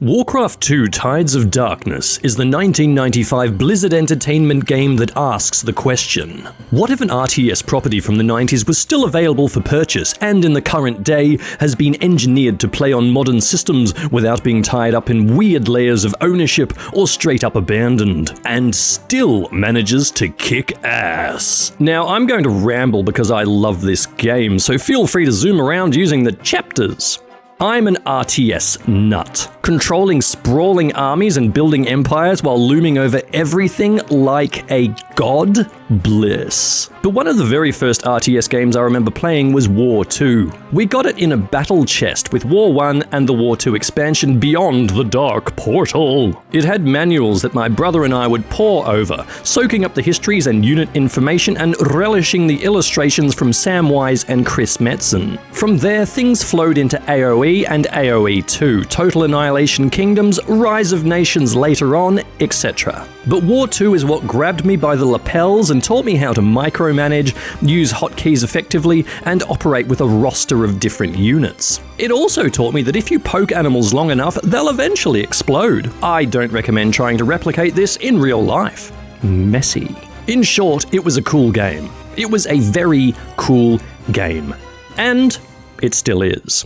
Warcraft II Tides of Darkness is the 1995 Blizzard Entertainment game that asks the question, what if an RTS property from the 90s was still available for purchase and in the current day has been engineered to play on modern systems without being tied up in weird layers of ownership or straight up abandoned, and still manages to kick ass? Now, I'm going to ramble because I love this game, so feel free to zoom around using the chapters. I'm an RTS nut, controlling sprawling armies and building empires while looming over everything like a god. Bliss. But one of the very first RTS games I remember playing was War II. We got it in a battle chest with War I and the War II expansion Beyond the Dark Portal. It had manuals that my brother and I would pore over, soaking up the histories and unit information and relishing the illustrations from Sam Wise and Chris Metzen. From there, things flowed into AoE and AoE 2, Total Annihilation Kingdoms, Rise of Nations later on, etc. But War II is what grabbed me by the lapels and taught me how to micromanage, use hotkeys effectively, and operate with a roster of different units. It also taught me that if you poke animals long enough, they'll eventually explode. I don't recommend trying to replicate this in real life. Messy. In short, it was a cool game. It was a very cool game. And it still is.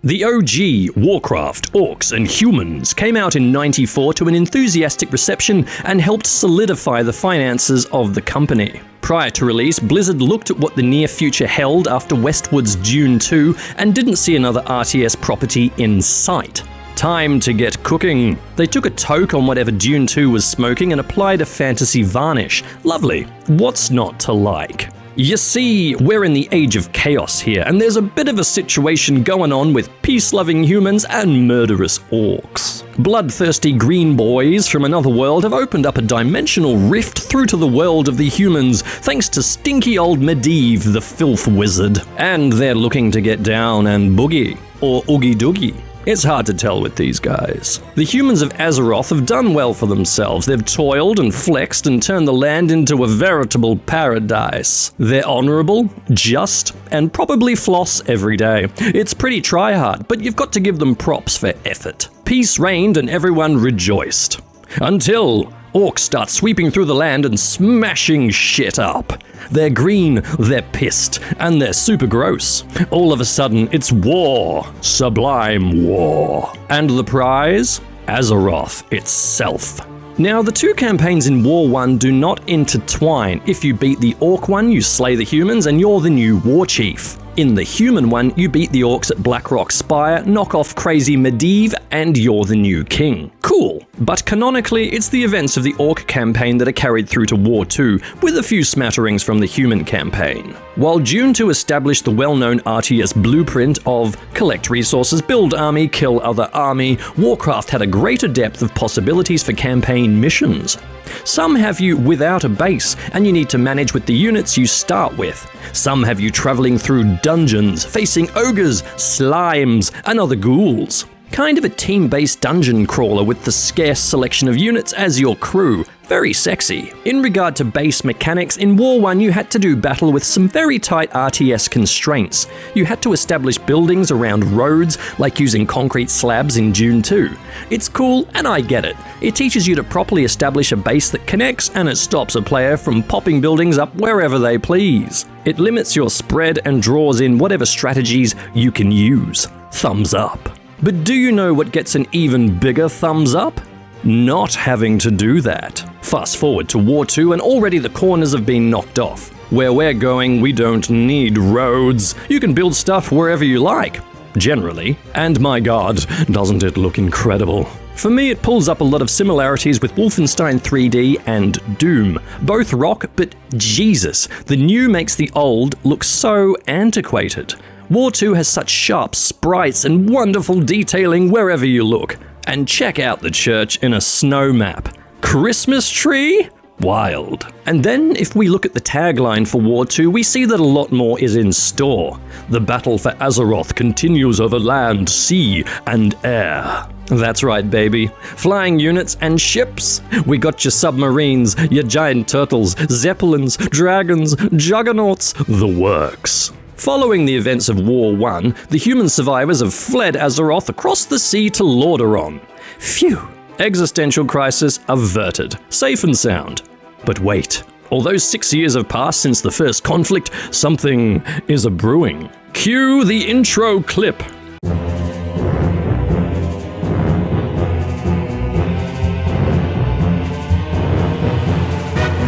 The OG Warcraft, Orcs and Humans came out in '94 to an enthusiastic reception and helped solidify the finances of the company. Prior to release, Blizzard looked at what the near future held after Westwood's Dune 2 and didn't see another RTS property in sight. Time to get cooking. They took a toke on whatever Dune 2 was smoking and applied a fantasy varnish. Lovely. What's not to like? You see, we're in the age of chaos here, and there's a bit of a situation going on with peace-loving humans and murderous orcs. Bloodthirsty green boys from another world have opened up a dimensional rift through to the world of the humans, thanks to stinky old Medivh, the filth wizard. And they're looking to get down and boogie, or oogie-doogie. It's hard to tell with these guys. The humans of Azeroth have done well for themselves. They've toiled and flexed and turned the land into a veritable paradise. They're honorable, just, and probably floss every day. It's pretty try-hard, but you've got to give them props for effort. Peace reigned and everyone rejoiced. Until orcs start sweeping through the land and smashing shit up. They're green, they're pissed, and they're super gross. All of a sudden, it's war. Sublime war. And the prize? Azeroth itself. Now, the two campaigns in War I do not intertwine. If you beat the Orc one, you slay the humans, and you're the new war chief. In the human one, you beat the orcs at Blackrock Spire, knock off crazy Medivh, and you're the new king. Cool. But canonically, it's the events of the Orc campaign that are carried through to War II, with a few smatterings from the human campaign. While Dune 2 established the well-known RTS blueprint of collect resources, build army, kill other army, Warcraft had a greater depth of possibilities for campaign missions. Some have you without a base, and you need to manage with the units you start with. Some have you traveling through dungeons, facing ogres, slimes, and other ghouls. Kind of a team-based dungeon crawler with the scarce selection of units as your crew. Very sexy. In regard to base mechanics, in War I you had to do battle with some very tight RTS constraints. You had to establish buildings around roads, like using concrete slabs in Dune 2. It's cool, and I get it. It teaches you to properly establish a base that connects, and it stops a player from popping buildings up wherever they please. It limits your spread and draws in whatever strategies you can use. Thumbs up. But do you know what gets an even bigger thumbs up? Not having to do that. Fast forward to War II and already the corners have been knocked off. Where we're going, we don't need roads. You can build stuff wherever you like. Generally. And my god, doesn't it look incredible? For me, it pulls up a lot of similarities with Wolfenstein 3D and Doom. Both rock, but Jesus, the new makes the old look so antiquated. War II has such sharp sprites and wonderful detailing wherever you look. And check out the church in a snow map. Christmas tree? Wild. And then, if we look at the tagline for War II, we see that a lot more is in store. The battle for Azeroth continues over land, sea, and air. That's right, baby. Flying units and ships. We got your submarines, your giant turtles, zeppelins, dragons, juggernauts, the works. Following the events of War I, the human survivors have fled Azeroth across the sea to Lordaeron. Phew. Existential crisis averted. Safe and sound. But wait. Although 6 years have passed since the first conflict, something is a-brewing. Cue the intro clip.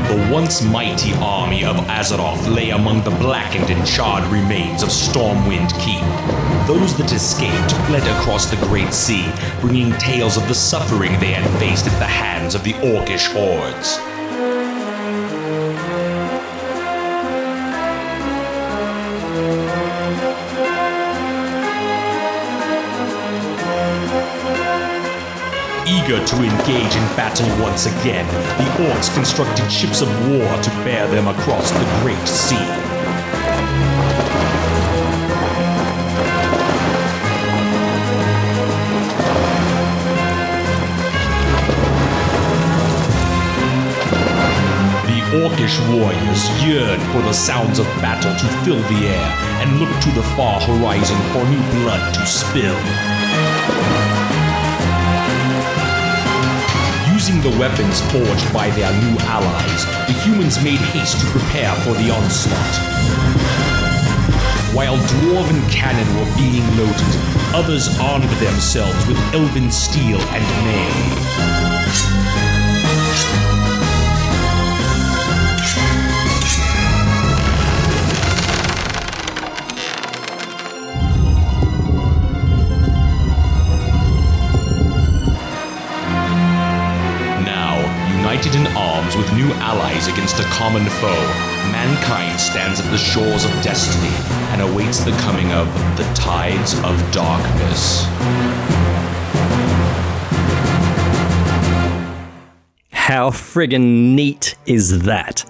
The once mighty army of Azeroth lay among the blackened and charred remains of Stormwind Keep. Those that escaped fled across the Great Sea, bringing tales of the suffering they had faced at the hands of the Orcish hordes. Eager to engage in battle once again, the Orcs constructed ships of war to bear them across the Great Sea. The Orcish warriors yearned for the sounds of battle to fill the air and looked to the far horizon for new blood to spill. Using the weapons forged by their new allies, the humans made haste to prepare for the onslaught. While dwarven cannon were being loaded, others armed themselves with elven steel and mail. United in arms with new allies against a common foe, mankind stands at the shores of destiny and awaits the coming of the Tides of Darkness. How friggin' neat is that?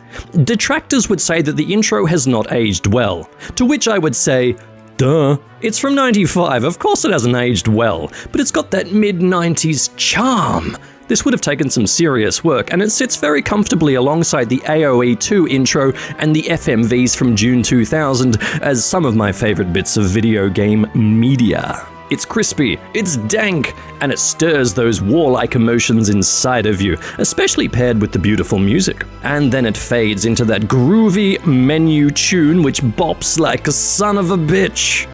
Detractors would say that the intro has not aged well, to which I would say, duh. It's from 95, of course it hasn't aged well, but it's got that mid-90s charm. This would have taken some serious work, and it sits very comfortably alongside the AoE 2 intro and the FMVs from June 2000 as some of my favorite bits of video game media. It's crispy, it's dank, and it stirs those warlike emotions inside of you, especially paired with the beautiful music. And then it fades into that groovy menu tune which bops like a son of a bitch.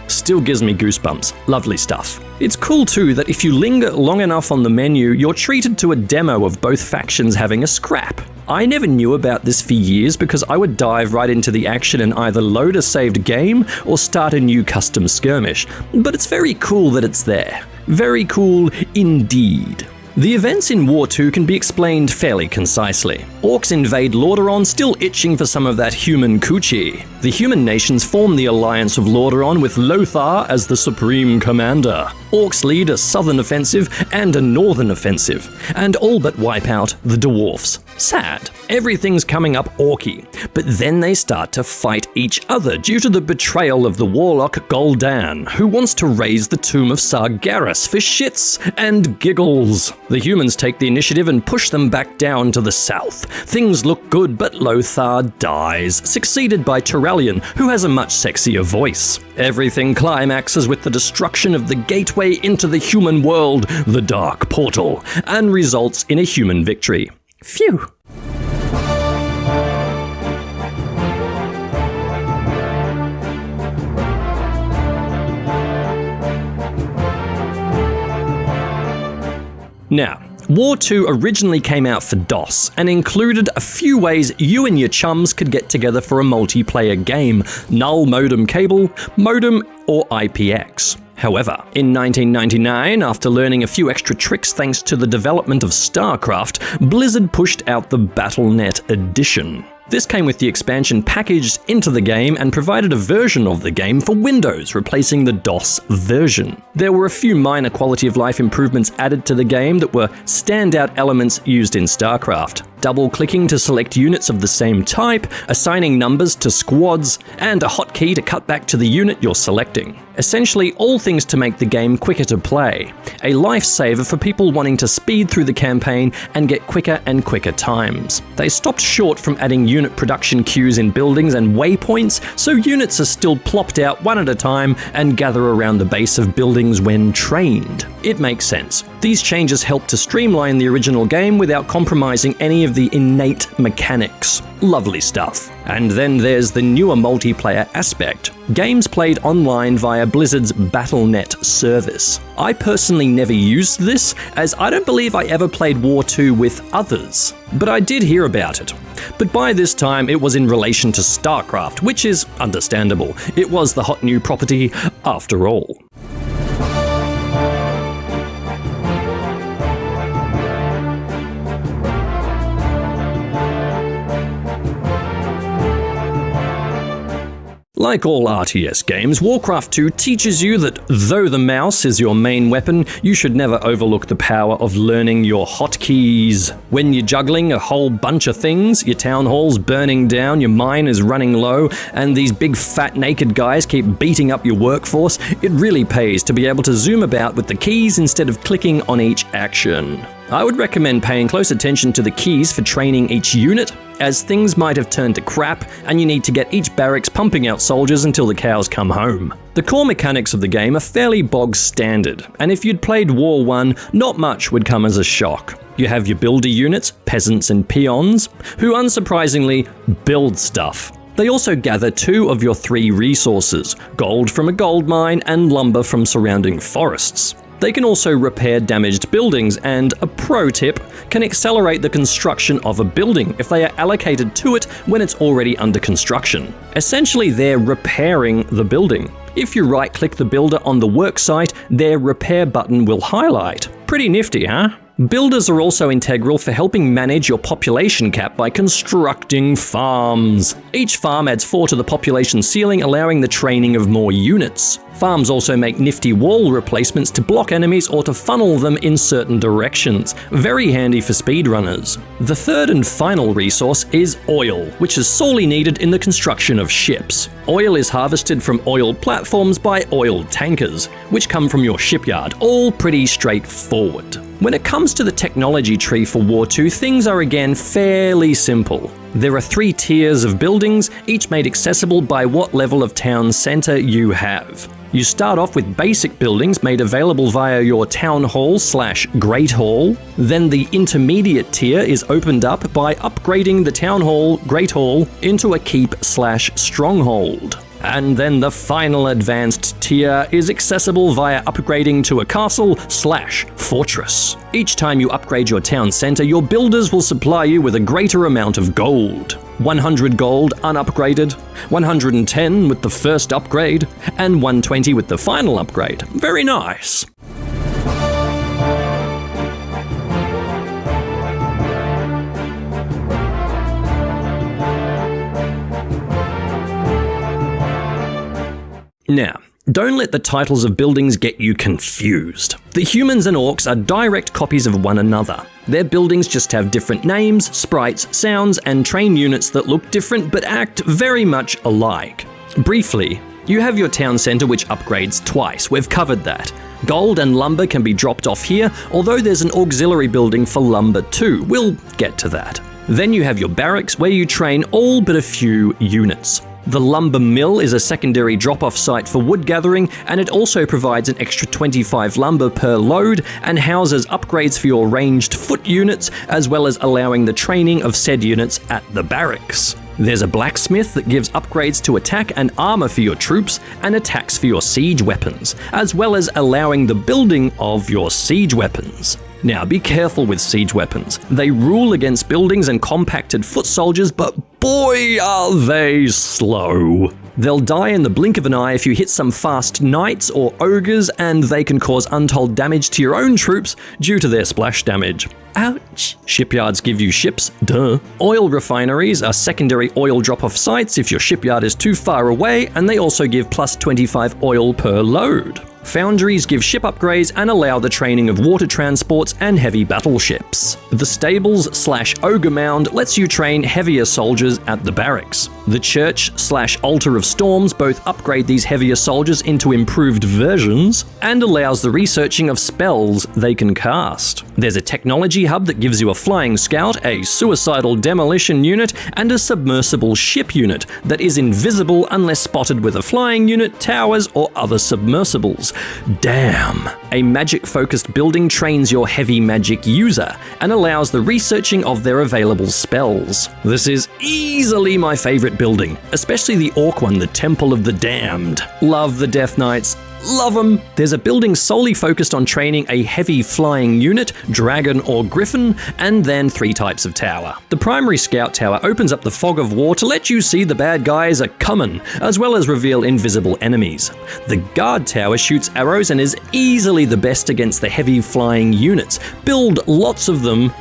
Still gives me goosebumps. Lovely stuff. It's cool too that if you linger long enough on the menu, you're treated to a demo of both factions having a scrap. I never knew about this for years because I would dive right into the action and either load a saved game or start a new custom skirmish. But it's very cool that it's there. Very cool indeed. The events in War II can be explained fairly concisely. Orcs invade Lordaeron, still itching for some of that human coochie. The human nations form the Alliance of Lordaeron with Lothar as the supreme commander. Orcs lead a southern offensive and a northern offensive, and all but wipe out the dwarfs. Sad. Everything's coming up orky, but then they start to fight each other due to the betrayal of the warlock Gul'dan, who wants to raise the tomb of Sargeras for shits and giggles. The humans take the initiative and push them back down to the south. Things look good, but Lothar dies, succeeded by Turalyon, who has a much sexier voice. Everything climaxes with the destruction of the gateway into the human world, the Dark Portal, and results in a human victory. Phew. Now, War II originally came out for DOS and included a few ways you and your chums could get together for a multiplayer game: null modem cable, modem, or IPX. However, in 1999, after learning a few extra tricks thanks to the development of StarCraft, Blizzard pushed out the Battlenet Edition. This came with the expansion packaged into the game and provided a version of the game for Windows, replacing the DOS version. There were a few minor quality of life improvements added to the game that were standout elements used in StarCraft. Double-clicking to select units of the same type, assigning numbers to squads, and a hotkey to cut back to the unit you're selecting. Essentially, all things to make the game quicker to play. A lifesaver for people wanting to speed through the campaign and get quicker and quicker times. They stopped short from adding unit production queues in buildings and waypoints, so units are still plopped out one at a time and gather around the base of buildings when trained. It makes sense. These changes help to streamline the original game without compromising any of the innate mechanics. Lovely stuff. And then there's the newer multiplayer aspect. Games played online via Blizzard's Battlenet service. I personally never used this, as I don't believe I ever played War II with others, but I did hear about it. But by this time it was in relation to StarCraft, which is understandable. It was the hot new property after all. Like all RTS games, Warcraft II teaches you that though the mouse is your main weapon, you should never overlook the power of learning your hotkeys. When you're juggling a whole bunch of things, your town hall's burning down, your mine is running low, and these big fat naked guys keep beating up your workforce, it really pays to be able to zoom about with the keys instead of clicking on each action. I would recommend paying close attention to the keys for training each unit, as things might have turned to crap and you need to get each barracks pumping out soldiers until the cows come home. The core mechanics of the game are fairly bog standard, and if you'd played War I, not much would come as a shock. You have your builder units, peasants and peons, who unsurprisingly build stuff. They also gather 2 of your 3 resources, gold from a gold mine and lumber from surrounding forests. They can also repair damaged buildings and, a pro tip, can accelerate the construction of a building if they are allocated to it when it's already under construction. Essentially, they're repairing the building. If you right-click the builder on the worksite, their repair button will highlight. Pretty nifty, huh? Builders are also integral for helping manage your population cap by constructing farms. Each farm adds 4 to the population ceiling, allowing the training of more units. Farms also make nifty wall replacements to block enemies or to funnel them in certain directions. Very handy for speedrunners. The third and final resource is oil, which is sorely needed in the construction of ships. Oil is harvested from oil platforms by oil tankers, which come from your shipyard, all pretty straightforward. When it comes to the technology tree for War II, things are again fairly simple. There are 3 tiers of buildings, each made accessible by what level of town centre you have. You start off with basic buildings made available via your town hall/great hall. Then the intermediate tier is opened up by upgrading the town hall, great hall into a keep/stronghold. And then the final advanced tier is accessible via upgrading to a castle/fortress. Each time you upgrade your town center, your builders will supply you with a greater amount of gold. 100 gold unupgraded, 110 with the first upgrade, and 120 with the final upgrade. Very nice. Now, don't let the titles of buildings get you confused. The humans and orcs are direct copies of one another. Their buildings just have different names, sprites, sounds, and train units that look different but act very much alike. Briefly, you have your town center which upgrades twice. We've covered that. Gold and lumber can be dropped off here, although there's an auxiliary building for lumber too. We'll get to that. Then you have your barracks where you train all but a few units. The lumber mill is a secondary drop-off site for wood gathering, and it also provides an extra 25 lumber per load and houses upgrades for your ranged foot units, as well as allowing the training of said units at the barracks. There's a blacksmith that gives upgrades to attack and armor for your troops and attacks for your siege weapons, as well as allowing the building of your siege weapons. Now, be careful with siege weapons. They rule against buildings and compacted foot soldiers, but boy are they slow. They'll die in the blink of an eye if you hit some fast knights or ogres, and they can cause untold damage to your own troops due to their splash damage. Ouch. Shipyards give you ships, duh. Oil refineries are secondary oil drop-off sites if your shipyard is too far away, and they also give plus 25 oil per load. Foundries give ship upgrades and allow the training of water transports and heavy battleships. The stables/ogre mound lets you train heavier soldiers at the barracks. The church/altar of storms both upgrade these heavier soldiers into improved versions and allows the researching of spells they can cast. There's a technology hub that gives you a flying scout, a suicidal demolition unit, and a submersible ship unit that is invisible unless spotted with a flying unit, towers, or other submersibles. Damn. A magic-focused building trains your heavy magic user and allows the researching of their available spells. This is easily my favorite building, especially the orc one, the Temple of the Damned. Love the Death Knights. Love them. There's a building solely focused on training a heavy flying unit, dragon or griffin, and then 3 types of tower. The primary scout tower opens up the fog of war to let you see the bad guys are coming, as well as reveal invisible enemies. The guard tower shoots arrows and is easily the best against the heavy flying units. Build lots of them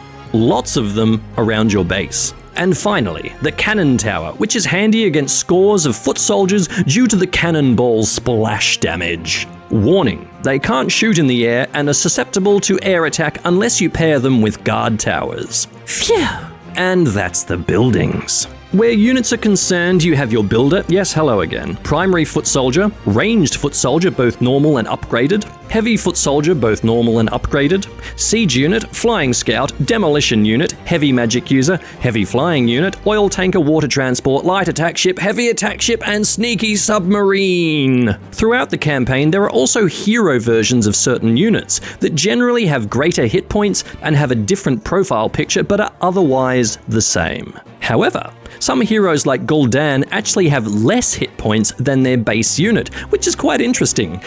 around your base. And finally, the cannon tower, which is handy against scores of foot soldiers due to the cannonball splash damage. Warning, they can't shoot in the air and are susceptible to air attack unless you pair them with guard towers. Phew! And that's the buildings. Where units are concerned, you have your builder, yes, hello again, primary foot soldier, ranged foot soldier, both normal and upgraded, heavy foot soldier, both normal and upgraded, siege unit, flying scout, demolition unit, heavy magic user, heavy flying unit, oil tanker, water transport, light attack ship, heavy attack ship, and sneaky submarine. Throughout the campaign, there are also hero versions of certain units that generally have greater hit points and have a different profile picture but are otherwise the same. However, some heroes like Gul'dan actually have less hit points than their base unit, which is quite interesting,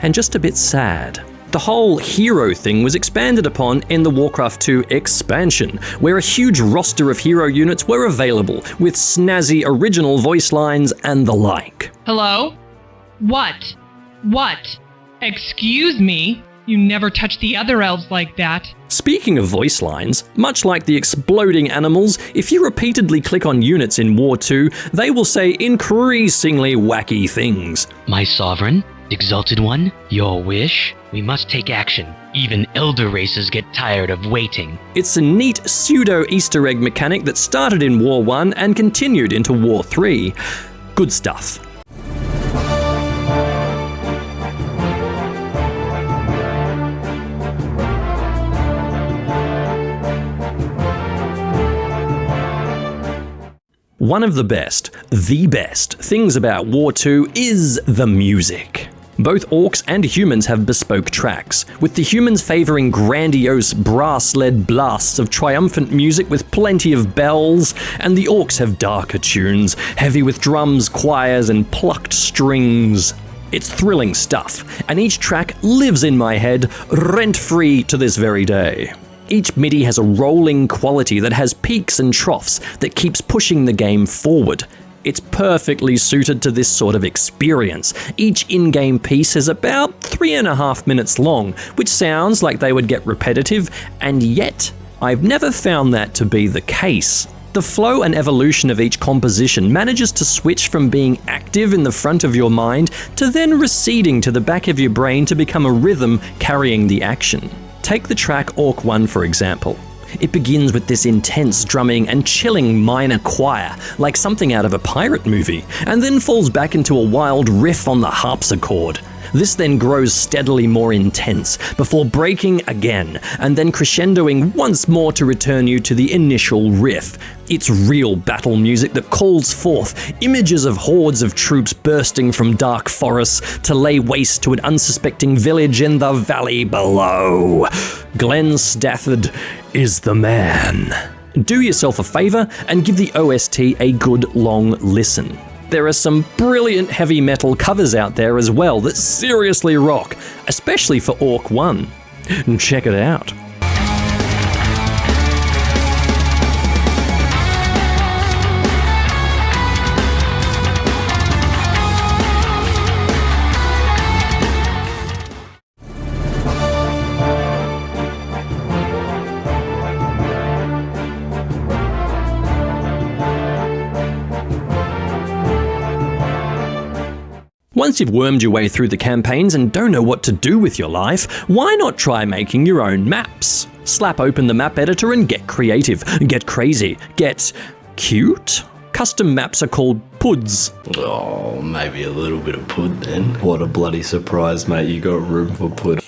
and just a bit sad. The whole hero thing was expanded upon in the Warcraft II expansion, where a huge roster of hero units were available, with snazzy original voice lines and the like. Hello? What? Excuse me? You never touch the other elves like that. Speaking of voice lines, much like the exploding animals, if you repeatedly click on units in War II, they will say increasingly wacky things. My sovereign, exalted one, your wish? We must take action. Even elder races get tired of waiting. It's a neat pseudo-Easter egg mechanic that started in War I and continued into War III. Good stuff. One of the best things about War II is the music. Both orcs and humans have bespoke tracks, with the humans favouring grandiose brass-led blasts of triumphant music with plenty of bells, and the orcs have darker tunes, heavy with drums, choirs, and plucked strings. It's thrilling stuff, and each track lives in my head, rent-free to this very day. Each MIDI has a rolling quality that has peaks and troughs that keeps pushing the game forward. It's perfectly suited to this sort of experience. Each in-game piece is about 3.5 minutes long, which sounds like they would get repetitive, and yet, I've never found that to be the case. The flow and evolution of each composition manages to switch from being active in the front of your mind to then receding to the back of your brain to become a rhythm carrying the action. Take the track Orc 1 for example. It begins with this intense drumming and chilling minor choir, like something out of a pirate movie, and then falls back into a wild riff on the harpsichord. This then grows steadily more intense, before breaking again, and then crescendoing once more to return you to the initial riff. It's real battle music that calls forth images of hordes of troops bursting from dark forests to lay waste to an unsuspecting village in the valley below. Glenn Stafford is the man. Do yourself a favor and give the OST a good long listen. There are some brilliant heavy metal covers out there as well that seriously rock, especially for Orc 1. Check it out. Once you've wormed your way through the campaigns and don't know what to do with your life, why not try making your own maps? Slap open the map editor and get creative, get crazy, get cute? Custom maps are called PUDs. Oh, maybe a little bit of pud then. What a bloody surprise, mate. You got room for pud.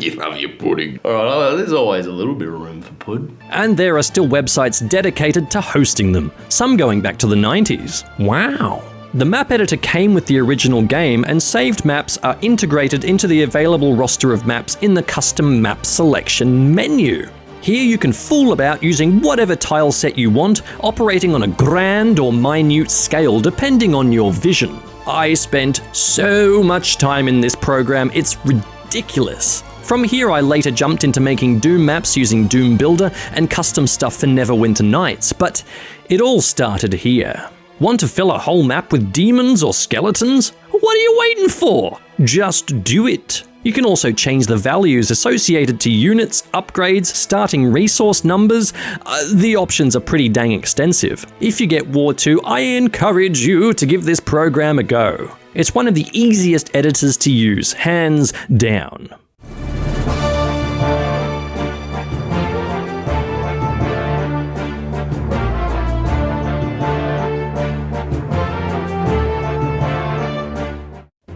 You love your pudding. Alright, there's always a little bit of room for pud. And there are still websites dedicated to hosting them, some going back to the 90s. Wow. The map editor came with the original game, and saved maps are integrated into the available roster of maps in the custom map selection menu. Here you can fool about using whatever tile set you want, operating on a grand or minute scale depending on your vision. I spent so much time in this program, it's ridiculous. From here I later jumped into making Doom maps using Doom Builder and custom stuff for Neverwinter Nights, but it all started here. Want to fill a whole map with demons or skeletons? What are you waiting for? Just do it. You can also change the values associated to units, upgrades, starting resource numbers. The options are pretty dang extensive. If you get War II, I encourage you to give this program a go. It's one of the easiest editors to use, hands down.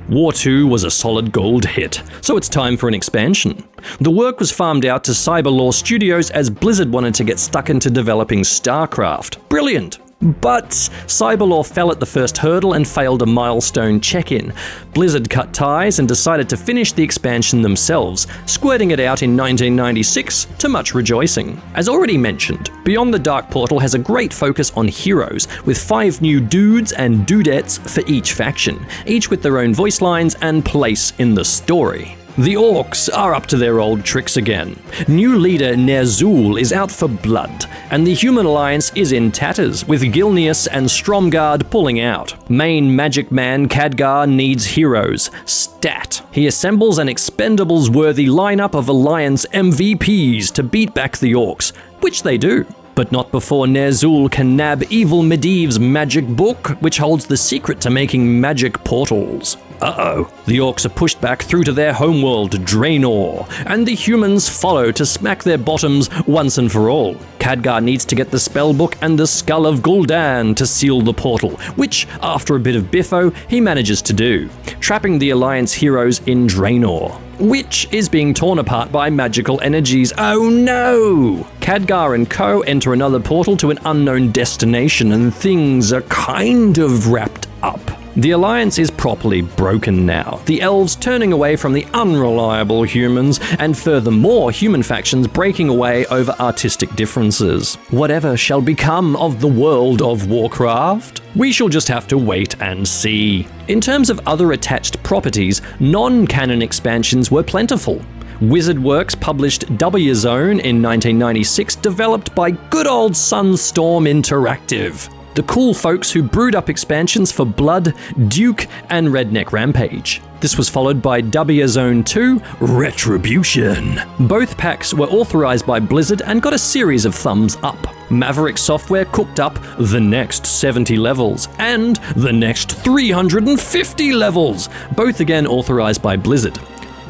War II was a solid gold hit, so it's time for an expansion. The work was farmed out to Cyberlore Studios as Blizzard wanted to get stuck into developing StarCraft. Brilliant! But Cyberlore fell at the first hurdle and failed a milestone check-in. Blizzard cut ties and decided to finish the expansion themselves, squirting it out in 1996 to much rejoicing. As already mentioned, Beyond the Dark Portal has a great focus on heroes, with 5 new dudes and dudettes for each faction, each with their own voice lines and place in the story. The orcs are up to their old tricks again. New leader Ner'zhul is out for blood, and the human alliance is in tatters, with Gilneas and Stromgarde pulling out. Main magic man Khadgar needs heroes. Stat. He assembles an expendables-worthy lineup of alliance MVPs to beat back the orcs, which they do. But not before Ner'zhul can nab Evil Medivh's magic book, which holds the secret to making magic portals. Uh-oh. The orcs are pushed back through to their homeworld, Draenor, and the humans follow to smack their bottoms once and for all. Khadgar needs to get the spellbook and the Skull of Gul'dan to seal the portal, which, after a bit of biffo, he manages to do, trapping the Alliance heroes in Draenor, which is being torn apart by magical energies. Oh no! Khadgar and co. enter another portal to an unknown destination, and things are kind of wrapped up. The Alliance is properly broken now, the elves turning away from the unreliable humans, and furthermore human factions breaking away over artistic differences. Whatever shall become of the world of Warcraft? We shall just have to wait and see. In terms of other attached properties, non-canon expansions were plentiful. WizardWorks published W-Zone in 1996, developed by good old Sunstorm Interactive, the cool folks who brewed up expansions for Blood, Duke, and Redneck Rampage. This was followed by W-Zone 2, Retribution. Both packs were authorized by Blizzard and got a series of thumbs up. Maverick Software cooked up the next 70 levels and the next 350 levels, both again authorized by Blizzard.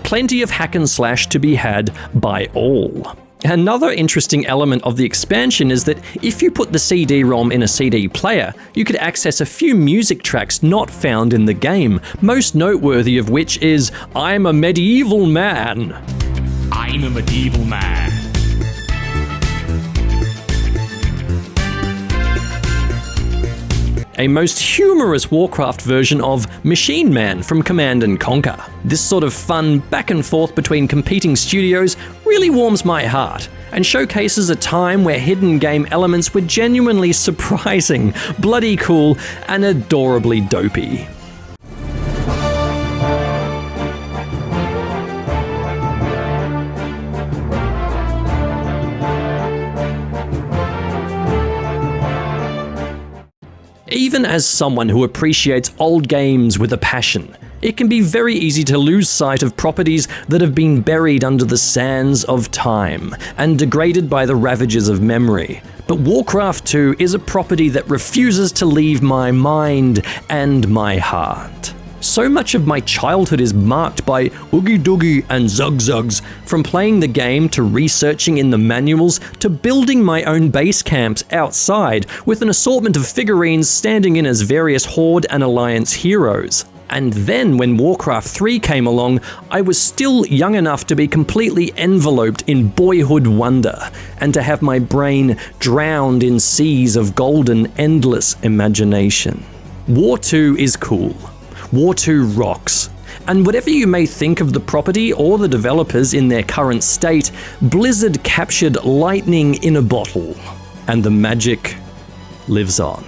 Plenty of hack and slash to be had by all. Another interesting element of the expansion is that if you put the CD-ROM in a CD player, you could access a few music tracks not found in the game, most noteworthy of which is I'm a Medieval Man. I'm a medieval man. A most humorous Warcraft version of Machine Man from Command & Conquer. This sort of fun back and forth between competing studios really warms my heart and showcases a time where hidden game elements were genuinely surprising, bloody cool, and adorably dopey. Even as someone who appreciates old games with a passion, it can be very easy to lose sight of properties that have been buried under the sands of time and degraded by the ravages of memory. But Warcraft II is a property that refuses to leave my mind and my heart. So much of my childhood is marked by Oogie-doogie and zug-zugs, from playing the game to researching in the manuals to building my own base camps outside with an assortment of figurines standing in as various Horde and Alliance heroes. And then when Warcraft 3 came along, I was still young enough to be completely enveloped in boyhood wonder, and to have my brain drowned in seas of golden, endless imagination. War 2 is cool. War 2 rocks. And whatever you may think of the property or the developers in their current state, Blizzard captured lightning in a bottle, and the magic lives on.